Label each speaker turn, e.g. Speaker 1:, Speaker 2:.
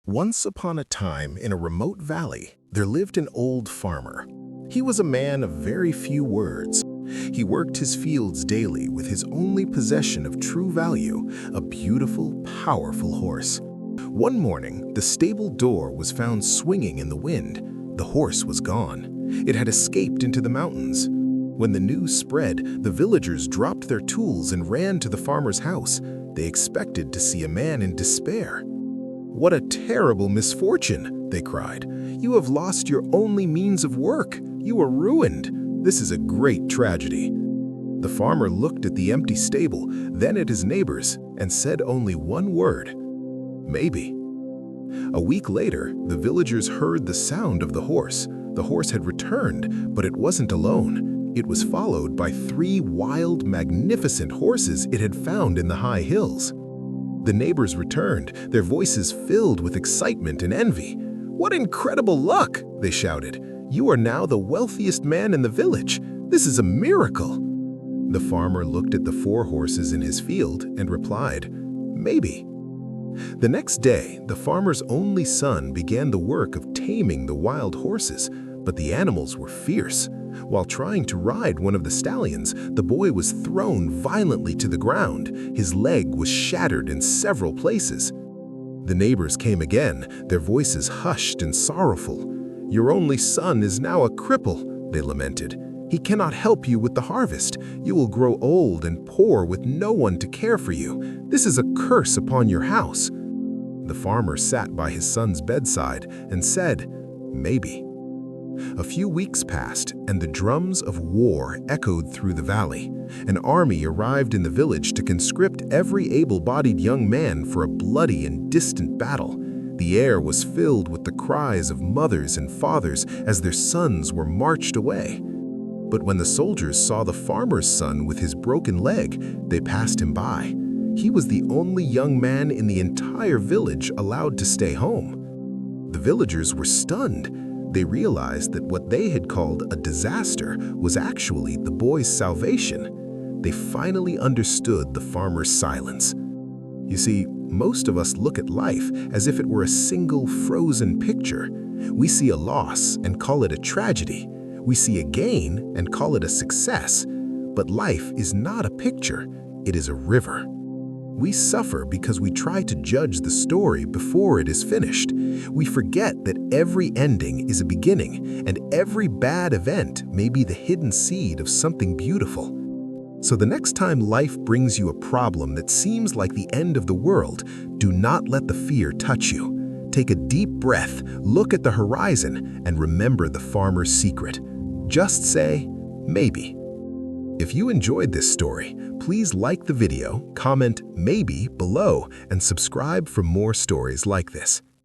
Speaker 1: Once upon a time, in a remote valley, there lived an old farmer. He was a man of very few words. He worked his fields daily with his only possession of true value, a beautiful, powerful horse. One morning, the stable door was found swinging in the wind. The horse was gone. It had escaped into the mountains. When the news spread, the villagers dropped their tools and ran to the farmer's house. They expected to see a man in despair. "What a terrible misfortune!" they cried. "You have lost your only means of work. You are ruined. This is a great tragedy." The farmer looked at the empty stable, then at his neighbors, and said only one word: "Maybe." A week later, the villagers heard the sound of the horse. The horse had returned, but it wasn't alone. It was followed by 3 wild, magnificent horses it had found in the high hills. The neighbors returned, their voices filled with excitement and envy. "What incredible luck!" they shouted. "You are now the wealthiest man in the village. This is a miracle." The farmer looked at the 4 horses in his field and replied, "Maybe." The next day, the farmer's only son began the work of taming the wild horses, but the animals were fierce. While trying to ride one of the stallions, the boy was thrown violently to the ground. His leg was shattered in several places. The neighbors came again, their voices hushed and sorrowful. "Your only son is now a cripple," they lamented. "He cannot help you with the harvest. You will grow old and poor with no one to care for you. This is a curse upon your house." The farmer sat by his son's bedside and said, "Maybe." A few weeks passed, and the drums of war echoed through the valley. An army arrived in the village to conscript every able-bodied young man for a bloody and distant battle. The air was filled with the cries of mothers and fathers as their sons were marched away. But when the soldiers saw the farmer's son with his broken leg, they passed him by. He was the only young man in the entire village allowed to stay home. The villagers were stunned. They realized that what they had called a disaster was actually the boy's salvation. They finally understood the farmer's silence. You see, most of us look at life as if it were a single frozen picture. We see a loss and call it a tragedy. We see a gain and call it a success. But life is not a picture, it is a river. We suffer because we try to judge the story before it is finished. We forget that every ending is a beginning, and every bad event may be the hidden seed of something beautiful. So the next time life brings you a problem that seems like the end of the world, do not let the fear touch you. Take a deep breath, look at the horizon, and remember the farmer's secret. Just say, "Maybe." If you enjoyed this story, please like the video, comment "maybe" below, and subscribe for more stories like this.